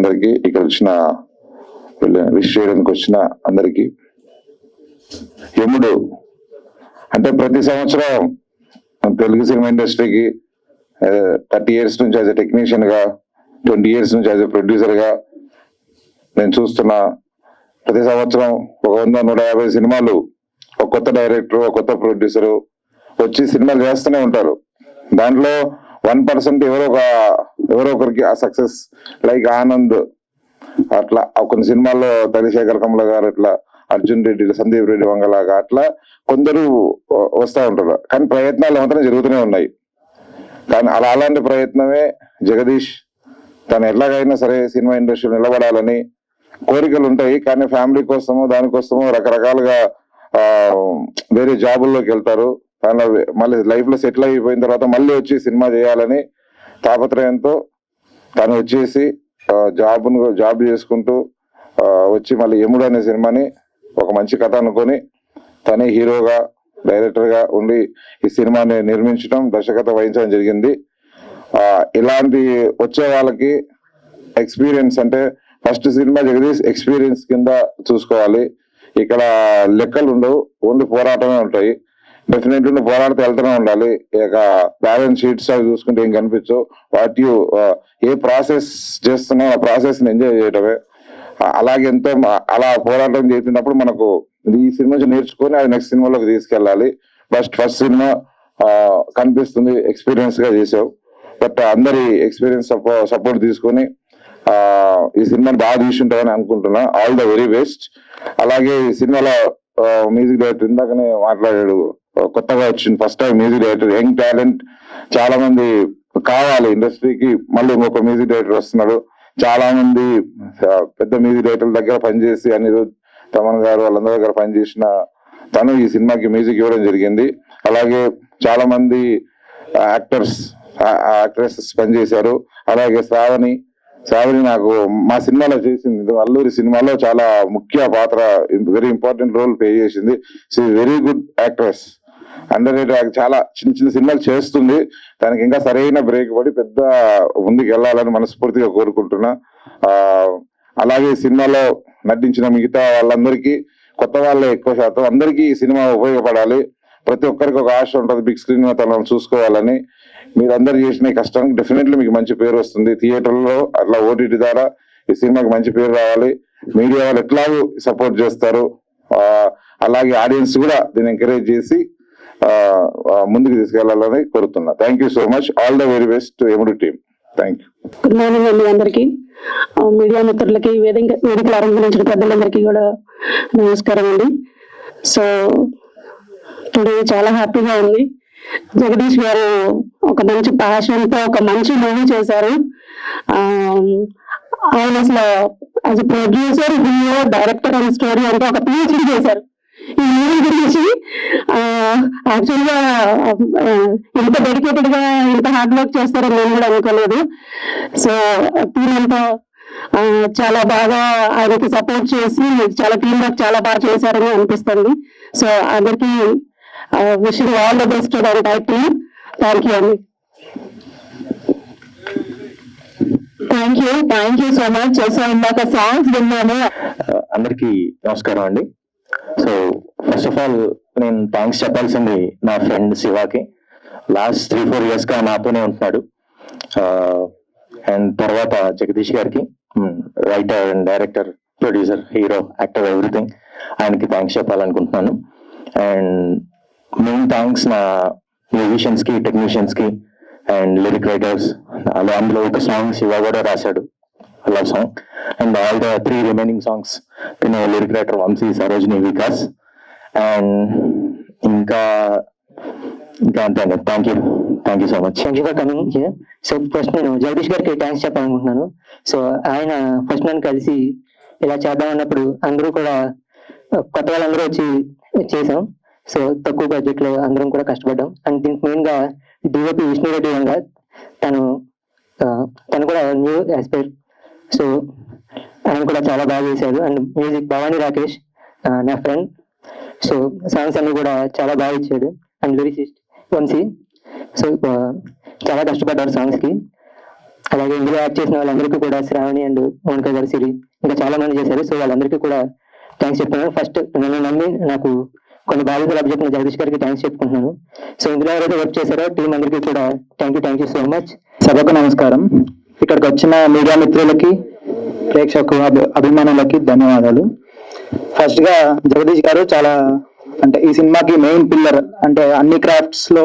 అందరికీ, ఇక్కడ వచ్చిన విష్ చేయడానికి వచ్చిన అందరికీ. యముడు అంటే ప్రతి సంవత్సరం తెలుగు సినిమా ఇండస్ట్రీకి 30 years నుంచి యాజ్ ఎ టెక్నీషియన్ గా, 20 years నుంచి యాజ్ ఎ ప్రొడ్యూసర్ గా నేను చూస్తున్నా. ప్రతి సంవత్సరం 100-150 సినిమాలు, ఒక కొత్త డైరెక్టర్, ఒక కొత్త ప్రొడ్యూసర్ వచ్చి సినిమాలు చేస్తూనే ఉంటారు. దాంట్లో 1% ఎవరో ఒకరికి ఆ సక్సెస్, లైక్ ఆనంద్ అట్లా కొన్ని సినిమాల్లో తనిశేఖర్ కమల గారు, అట్లా అర్జున్ రెడ్డి, సందీప్ రెడ్డి వంగలాగా అట్లా కొందరు వస్తూ ఉంటారు. కానీ ప్రయత్నాలు మాత్రం జరుగుతూనే ఉన్నాయి. కానీ అలాంటి ప్రయత్నమే జగదీష్. తను ఎట్లాగైనా సరే సినిమా ఇండస్ట్రీలో నిలబడాలని కోరికలు ఉంటాయి. కానీ ఫ్యామిలీ కోసము, దానికోసము రకరకాలుగా వేరే జాబుల్లోకి వెళ్తారు. మళ్ళీ లైఫ్ లో సెటిల్ అయిపోయిన తర్వాత మళ్ళీ వచ్చి సినిమా చేయాలని తాపత్రయంతో తను వచ్చేసి జాబ్ చేసుకుంటూ వచ్చి మళ్ళీ యముడు అనే సినిమాని ఒక మంచి కథ అనుకొని తనే హీరోగా, డైరెక్టర్ గా ఉండి ఈ సినిమాని నిర్మించడం, దర్శకత్వం వహించడం జరిగింది. ఇలాంటి వచ్చే వాళ్ళకి ఎక్స్పీరియన్స్ అంటే ఫస్ట్ సినిమా జగదీష్ ఎక్స్పీరియన్స్ కింద చూసుకోవాలి. ఇక్కడ లెక్కలు ఉండవు, ఓన్లీ పోరాటమే ఉంటాయి. డెఫినెట్లీ నువ్వు పోరాడితే వెళ్తూనే ఉండాలి. ఇక బ్యాలెన్స్ షీట్స్ అవి చూసుకుంటే ఏం కనిపించవు. ఏ ప్రాసెస్ చేస్తున్నావు ఆ ప్రాసెస్ ని ఎంజాయ్ చేయడమే. అలాగే ఎంతో అలా పోరాటం చేసినప్పుడు మనకు ఈ సినిమా నుంచి నేర్చుకొని అది నెక్స్ట్ సినిమాలోకి తీసుకెళ్ళాలి. ఫస్ట్ సినిమా కనిపిస్తుంది ఎక్స్పీరియన్స్ గా చేసావు. బట్ అందరి ఎక్స్పీరియన్స్ సపోర్ట్ తీసుకొని ఈ సినిమాని బాగా తీసుంటామని అనుకుంటున్నా. All the very best. అలాగే ఈ సినిమాలో మ్యూజిక్ డైరెక్టర్ ఇందాకనే మాట్లాడాడు, కొత్తగా వచ్చింది first time music director, young talent చాలా మంది కావాలి ఇండస్ట్రీకి. మళ్ళీ ఇంకొక మ్యూజిక్ డైరెక్టర్ వస్తున్నాడు. చాలా మంది పెద్ద మ్యూజిక్ డైరెక్టర్ల దగ్గర పనిచేసి, అనిరుద్, తమన్ గారు వాళ్ళందరి దగ్గర పనిచేసిన తను ఈ సినిమాకి మ్యూజిక్ ఇవ్వడం జరిగింది. అలాగే చాలా మంది యాక్ట్రెసెస్ పనిచేశారు. అలాగే శ్రావణి నాకు మా సినిమాలో చేసింది, అల్లూరి సినిమాలో చాలా ముఖ్య పాత్ర, వెరీ ఇంపార్టెంట్ రోల్ ప్లే చేసింది. She very good actress, under rated. చాలా చిన్న సినిమాలు చేస్తుంది. దానికి ఇంకా సరైన బ్రేక్ పడి పెద్ద ముందుకు వెళ్ళాలని మనస్ఫూర్తిగా కోరుకుంటున్నా. అలాగే సినిమాలో నటించిన మిగతా వాళ్ళందరికీ, కొత్త వాళ్ళే ఎక్కువ శాతం, అందరికీ ఈ సినిమా ఉపయోగపడాలి. ప్రతి ఒక్కరికి ఒక ఆశ ఉంటుంది బిగ్ స్క్రీన్ మీద తనను చూసుకోవాలని. మీరందరూ చేసిన కష్టానికి డెఫినెట్లీ మీకు మంచి పేరు వస్తుంది. థియేటర్లో అట్లా ఓటీటీ ద్వారా ఈ సినిమాకి మంచి పేరు రావాలి. మీడియా వాళ్ళు ఎట్లాగూ సపోర్ట్ చేస్తారు. అలాగే ఆడియన్స్ కూడా దీన్ని ఎంకరేజ్ చేసి ముందుకు తీసుకెళ్లాలని కోరుతున్నా. Thank you so much. All the very best to Yamudu team. Thank you. Good morning అండి అందరికి, మీడియా మిత్రులకి, వేదికలు ఆరంభించిన పెద్దలందరికీ కూడా నమస్కారం అండి. సో టుడే చాలా హ్యాపీగా ఉంది. జగదీష్ గారు ఒక మంచి ప్యాషన్తో ఒక మంచి మూవీ చేశారు. ఆయన అసలు as a producer, hero, director and story అంటే ఒక PhD చేశారు ఈ మూవీ గురించి. యాక్చువల్గా ఇంత డెడికేటెడ్ గా ఇంత హార్డ్ వర్క్ చేస్తారని నేను కూడా అనుకోలేదు. సో టీం అంతా చాలా బాగా ఆయనకి సపోర్ట్ చేసి చాలా టీం వర్క్ చాలా బాగా చేశారని అనిపిస్తుంది. సో అందరికీ wishing all the best to the entire team. Thank you అండి. Thank you so much. ఇందాక సాంగ్స్ విన్నాను. అందరికీ నమస్కారం అండి. సో ఫస్ట్ ఆఫ్ ఆల్ నేను థ్యాంక్స్ చెప్పాల్సింది నా ఫ్రెండ్ శివాకి. లాస్ట్ 3-4 years గా నాతోనే ఉంటున్నాడు. అండ్ తర్వాత జగదీష్ గారికి, writer and director, producer, hero, actor, everything, ఆయనకి థ్యాంక్స్ చెప్పాలనుకుంటున్నాను. అండ్ మెయిన్ థ్యాంక్స్ నా మ్యూజిషియన్స్ కి, టెక్నీషియన్స్ కి అండ్ లిరిక్ రైటర్స్. అందులో ఒక సాంగ్ శివ కూడా రాశాడు, love song. And all the 3 remaining songs lyric writer Vamsi, Sarojini, Vikas. And ఇంకా అంతే అండి. Thank you so much. Thank you for coming here. So first నేను జగదీష్ గారికి థ్యాంక్స్ చెప్పాలనుకుంటున్నాను. సో ఆయన ఫస్ట్ నన్ను కలిసి ఇలా చేద్దాం అన్నప్పుడు అందరూ కూడా కొత్త వాళ్ళందరూ వచ్చి చేసాం. సో తక్కువ బడ్జెట్ లో అందరం కూడా కష్టపడ్డాం. అండ్ దీనికి మెయిన్ గా డిఓపి విష్ణురెడ్డి వంగ, తను కూడా న్యూ ఆస్పైర్. సో ఆయన కూడా చాలా బాగా చేశాడు. అండ్ మ్యూజిక్ భవానీ రాకేష్, నా ఫ్రెండ్. సో సాంగ్స్ అన్ని కూడా చాలా బాగా ఇచ్చాడు. And lyricist Vamsi. సో చాలా కష్టపడ్డారు సాంగ్స్ కి. అలాగే ఇందులో యాక్ట్ చేసిన వాళ్ళందరికీ కూడా శ్రావణి అండ్ మౌనిక గారు, సిరి, ఇంకా చాలా మంది చేశారు. సో వాళ్ళందరికీ కూడా థ్యాంక్స్ చెప్తున్నాను. ఫస్ట్ నన్ను నమ్మి నాకు కొన్ని బాధ్యతలు అప్పచెప్పిన జగదీష్ గారికి థ్యాంక్స్ చెప్పుకుంటున్నాను. సో ఇందులో ఎవరైతే వర్క్ చేశారో టీం అందరికీ కూడా థ్యాంక్ యూ సో మచ్. సభకు నమస్కారం. ఇక్కడికి వచ్చిన మీడియా మిత్రులకి, ప్రేక్షకు అభిమానులకి ధన్యవాదాలు. ఫస్ట్ గా జగదీష్ గారు చాలా అంటే ఈ సినిమాకి మెయిన్ పిల్లర్, అంటే అన్ని క్రాఫ్ట్స్ లో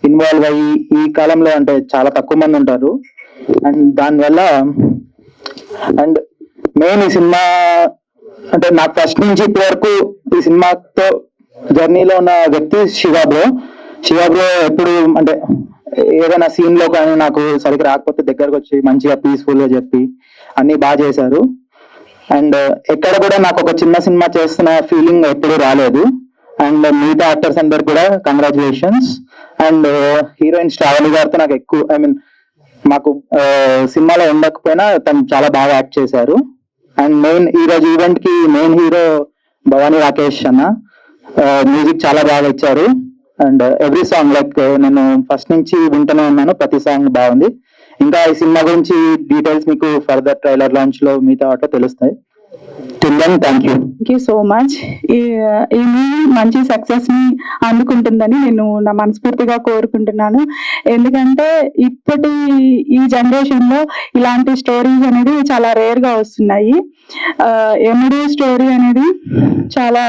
ఇన్వాల్వ్ అయ్యి ఈ కాలంలో అంటే చాలా తక్కువ మంది ఉంటారు. అండ్ దానివల్ల అండ్ మెయిన్ ఈ సినిమా అంటే నాకు ఫస్ట్ నుంచి ఇప్పటి వరకు ఈ సినిమాతో జర్నీలో ఉన్న వ్యక్తి శివ బ్రో ఎప్పుడు అంటే ఏదైనా సీన్ లో కానీ నాకు సరిగ్గా రాకపోతే దగ్గరకు వచ్చి మంచిగా పీస్ఫుల్ గా చెప్పి అన్ని బాగా చేశారు. అండ్ ఎక్కడ కూడా నాకు ఒక చిన్న సినిమా చేస్తున్న ఫీలింగ్ ఎప్పుడు రాలేదు. అండ్ మిగతా యాక్టర్స్ అందరు కూడా కంగ్రాచులేషన్స్. అండ్ హీరోయిన్ శ్రావణి గారితో నాకు ఎక్కువ మాకు సినిమాలో ఉండకపోయినా తను చాలా బాగా యాక్ట్ చేశారు. అండ్ మెయిన్ ఈ రోజు ఈవెంట్ కి మెయిన్ హీరో భవానీ రాకేష్ అన్న మ్యూజిక్ చాలా బాగా ఇచ్చారు. అండ్ ఎవ్రీ సాంగ్ లైక్ నేను ఫస్ట్ నుంచి వింటూనే ఉన్నాను, ప్రతి సాంగ్ బాగుంది. ఇంకా ఈ సినిమా గురించి డీటెయిల్స్ మీకు ఫర్దర్ ట్రైలర్ లాంచ్ లో మీతో ఆటో తెలుస్తాయి. Thank you so much. ఈ మూవీ మంచి సక్సెస్ ని అందుకుంటుందని నేను నా మనస్ఫూర్తిగా కోరుకుంటున్నాను. ఎందుకంటే ఇప్పటి ఈ జనరేషన్ లో ఇలాంటి స్టోరీస్ అనేది చాలా రేర్ గా వస్తున్నాయి. ఎముడు స్టోరీ అనేది చాలా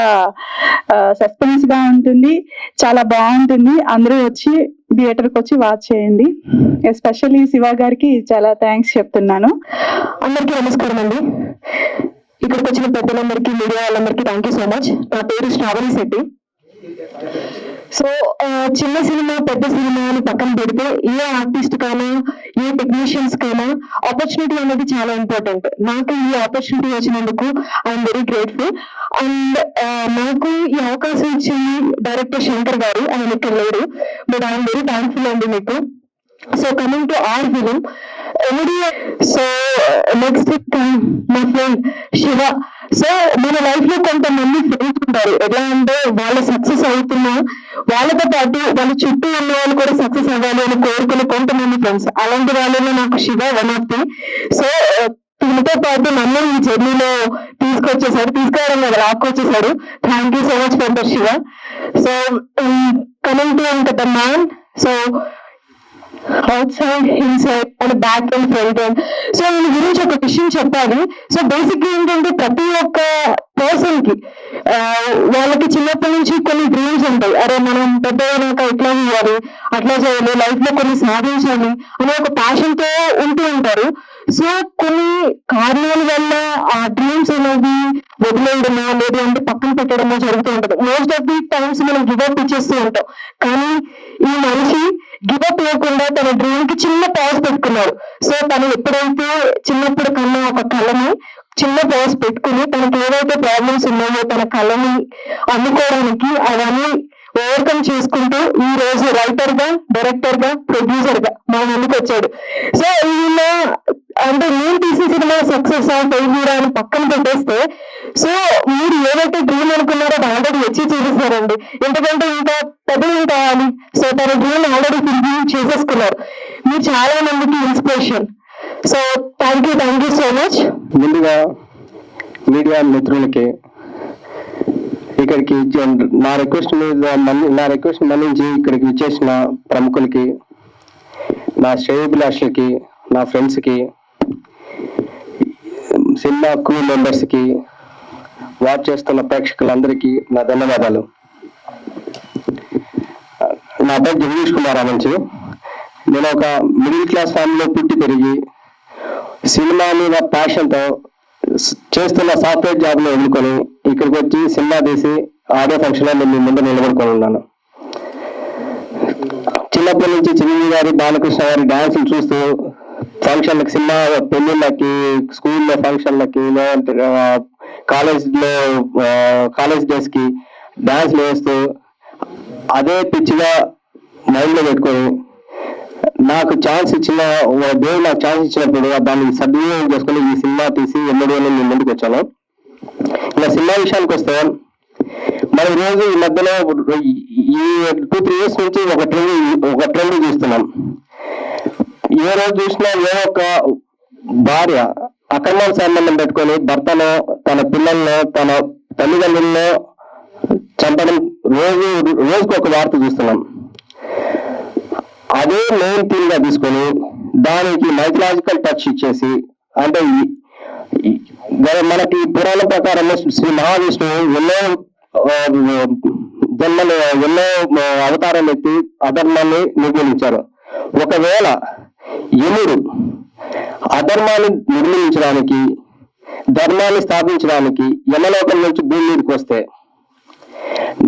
సస్పెన్స్ గా ఉంటుంది, చాలా బాగుంటుంది. అందరూ వచ్చి థియేటర్కి వచ్చి వాచ్ చేయండి. ఎస్పెషల్లీ శివ గారికి చాలా థ్యాంక్స్ చెప్తున్నాను. అందరికీ నమస్కారం అండి. ఇక్కడికి వచ్చిన పెద్దలందరికీ, మీడియా వాళ్ళందరికీ థ్యాంక్ యూ సో మచ్. నా పేరు శ్రావణి శెట్టి. సో చిన్న సినిమా పెద్ద సినిమా అని పక్కన పెడితే ఏ ఆర్టిస్ట్ కైనా ఏ టెక్నీషియన్స్ కైనా ఆపర్చునిటీ అనేది చాలా ఇంపార్టెంట్. నాకు ఈ ఆపర్చునిటీ వచ్చినందుకు ఐఎమ్ వెరీ గ్రేట్ఫుల్. అండ్ నాకు ఈ అవకాశం ఇచ్చింది డైరెక్టర్ శంకర్ గారు. ఆయన ఇక్కడ లేరు, బట్ ఐఎమ్ వెరీ థ్యాంక్ఫుల్ అండి మీకు. So coming to our film so next my friend Shiva. So మన లైఫ్ లో కొంతమంది ఫ్రెండ్స్ ఉంటారు. ఎట్లా అంటే వాళ్ళు సక్సెస్ అవుతున్నా వాళ్ళతో పాటు వాళ్ళ చుట్టూ ఉన్న వాళ్ళు కూడా సక్సెస్ అవ్వాలి అని కోరుకునే కొంతమంది ఫ్రెండ్స్. అలాంటి వాళ్ళలో నాకు Shiva one of the. So దీనితో పాటు నన్ను ఈ జర్నీలో తీసుకురావడం కదా లాక్కొచ్చేసాడు. Thank you so much for that Shiva. So coming to ఇంకా the man. So outside, inside and back and front end. So దీని గురించి ఒక విషయం చెప్పాలి. సో బేసిక్ ఏంటంటే ప్రతి ఒక్క పర్సన్ కి వాళ్ళకి చిన్నప్పటి నుంచి కొన్ని డ్రీమ్స్ ఉంటాయి. అరే మనం పెద్ద అయినాక ఇట్లా చేయాలి, అట్లా చేయాలి, లైఫ్ లో కొన్ని సాధించాలి అనే ఒక ప్యాషన్ తో ఉంటూ ఉంటారు. సో కొన్ని కారణాల వల్ల ఆ డ్రీమ్స్ అనేవి వదిలేయడమో లేదు అంటే పక్కన పెట్టడమో జరుగుతూ ఉంటుంది. మోస్ట్ ఆఫ్ ది టైమ్స్ మనం గివప్ ఇచ్చేస్తూ ఉంటాం. కానీ ఈ మనిషి గివప్ లేకుండా తన డ్రీమ్ కి చిన్న పాజ్ పెట్టుకున్నాడు. సో తను ఎప్పుడైతే చిన్నప్పుడు కన్నా ఒక కళని చిన్న పాజ్ పెట్టుకుని తనకి ఏవైతే ప్రాబ్లమ్స్ ఉన్నాయో తన కళని అందుకోవడానికి అవన్నీ ఓవర్కమ్ చేసుకుంటూ ఈ రోజు రైటర్ గా, డైరెక్టర్ గా, ప్రొడ్యూసర్ గా మా ముందుకు వచ్చాడు. సో ఈయన అంటే నేను తీసిన సినిమా సక్సెస్ ఫెయిల్యూర్ అని పక్కన పెట్టేస్తే, సో మీరు ఏదైతే డ్రీమ్ అనుకున్నారో అది ఆల్రెడీ అచీవ్ చేసేసారండి. ఎందుకంటే ఇంకా పెద్దలు కావాలి. సో తన డ్రీమ్ ఆల్రెడీ ఫుల్ఫిల్ చేసేసుకున్నారు. మీరు చాలా మందికి inspiration. So thank you so much. ముందుగా మీడియా మిత్రులకి ఇక్కడికి నా రిక్వెస్ట్ మన్నించి ఇక్కడికి విచ్చేసిన ప్రముఖులకి, నా శ్రేయోభిలాషులకి, నా ఫ్రెండ్స్కి, సినిమా క్రూ మెంబర్స్కి, వాచ్ చేస్తున్న ప్రేక్షకులందరికీ నా ధన్యవాదాలు. నా పేరు జగదీష్ కుమార్ నుంచి. నేను ఒక మిడిల్ క్లాస్ ఫ్యామిలీలో పుట్టి పెరిగి సినిమా మీద ప్యాషన్తో చేస్తున్న సాఫ్ట్వేర్ జాబ్లో వదులుకొని ఇక్కడికి వచ్చి సినిమా తీసి ఆడియో ఫంక్షన్లో నేను మీ ముందు నిలబడుకొని ఉన్నాను. చిన్నప్పటి నుంచి చిరంజీవి గారి, బాలకృష్ణ గారి డాన్సులు చూస్తూ ఫంక్షన్లకి, సినిమా పెళ్లిళ్ళకి, స్కూల్లో ఫంక్షన్లకి, లేదంటే కాలేజ్ డేస్ కి డాన్స్లు వేస్తూ అదే పిచ్చిగా మైండ్ లో పెట్టుకొని నాకు ఛాన్స్ ఇచ్చిన దేవుడు నాకు ఛాన్స్ ఇచ్చినప్పుడు దాన్ని సద్వినియోగం చేసుకుని ఈ సినిమా తీసి ఎన్నడూ నేను ముందుకు వచ్చాను. ఇలా సినిమా విషయానికి వస్తే మనం రోజు ఈ మధ్యలో ఈ 2-3 years నుంచి ఒక ట్రెండ్ చూస్తున్నాం. ఏ రోజు చూసినా ఏ ఒక్క భార్య అక్రమ సంబంధం పెట్టుకొని భర్తను, తన పిల్లలను, తన తల్లిదండ్రులను చంపడం రోజుకు ఒక వార్త చూస్తున్నాం. అదే మెయిన్ థీమ్ గా తీసుకొని దానికి మైథలాజికల్ టచ్ ఇచ్చేసి, అంటే మనకి పురాణ ప్రకారం శ్రీ మహావిష్ణువు ఎన్నో జన్మలు, ఎన్నో అవతారాలు ఎత్తి అధర్మాన్ని నిర్మూలించారు. ఒకవేళ యముడు అధర్మాన్ని నిర్మూలించడానికి, ధర్మాన్ని స్థాపించడానికి యమలోకం నుంచి భూమి మీదకి వస్తే,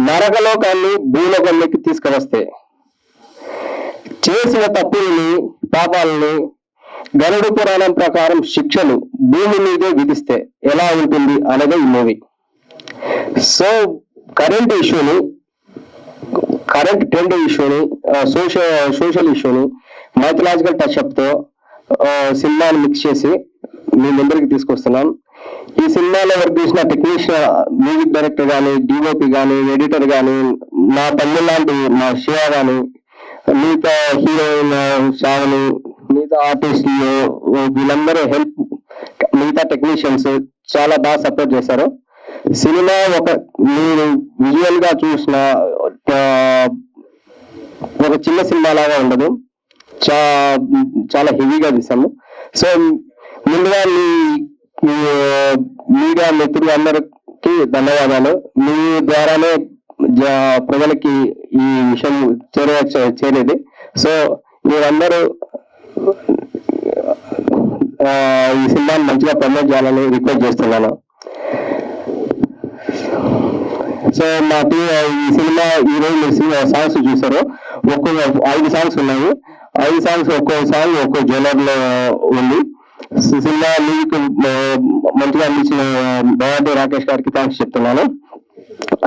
నరకలోకాన్ని భూలోకంలోకి తీసుకువస్తే, చేసిన తప్పుల్ని, పాపాలని గరుడ పురాణం ప్రకారం శిక్షలు భూమి మీదే విధిస్తే ఎలా ఉంటుంది అనేది ఈ మూవీ. సో కరెంట్ ట్రెండ్ ఇష్యూని, సోషల్ ఇష్యూని మైథలాజికల్ టచ్అప్ తో సినిమాని మిక్స్ చేసి మీ ముందరికి తీసుకొస్తున్నాం. ఈ సినిమాలో వర్క్ చేసిన టెక్నీషియన్, మ్యూజిక్ డైరెక్టర్ కానీ, డిఓపి కానీ, ఎడిటర్ కానీ, నా తమ్ముడు లాంటి మా శివ కానీ, మిగతా హీరోయిన్ శ్రావణి, మిగతా ఆర్టిస్టులు, వీళ్ళందరూ హెల్ప్, మిగతా టెక్నీషియన్స్ చాలా బాగా సపోర్ట్ చేశారు. సినిమా మీరు విజువల్ గా చూసిన ఒక చిన్న సినిమా లాగా ఉండదు, చాలా హెవీగా తీసాము. సో ముందుగా మీడియా మిత్రులందరికీ ధన్యవాదాలు. మీ ద్వారానే ప్రజలకి ఈ విషయం చేరేది. సో మీరందరూ ఈ సినిమాని మంచిగా ప్రమోట్ చేయాలని రిక్వెస్ట్ చేస్తున్నాను. సో మా ఈ సినిమా ఈరోజు మీరు సాంగ్స్ చూసారు. 5 సాంగ్స్ ఉన్నాయి. 5 సాంగ్స్ ఒక్కో సాంగ్ ఒక్కో జోనర్ లో ఉంది. సినిమా మ్యూజిక్ మంచిగా అందించిన భవానీ రాకేష్ గారికి థ్యాంక్స్ చెప్తున్నాను.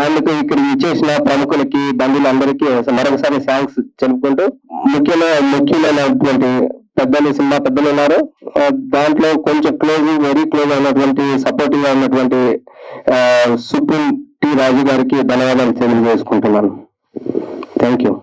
అందుకు ఇక్కడ ఇచ్చేసిన ప్రముఖులకి, బంధువులందరికీ మరొకసారి థ్యాంక్స్ చెప్పుకుంటూ, ముఖ్యమైనటువంటి పెద్దలు, సినిమా పెద్దలు ఉన్నారు. దాంట్లో కొంచెం వెరీ క్లోజ్ అయినటువంటి, సపోర్టివ్ గా ఉన్నటువంటి సుప్రీం టి రాజు గారికి ధన్యవాదాలు తెలియజేసుకుంటున్నాను. Thank you.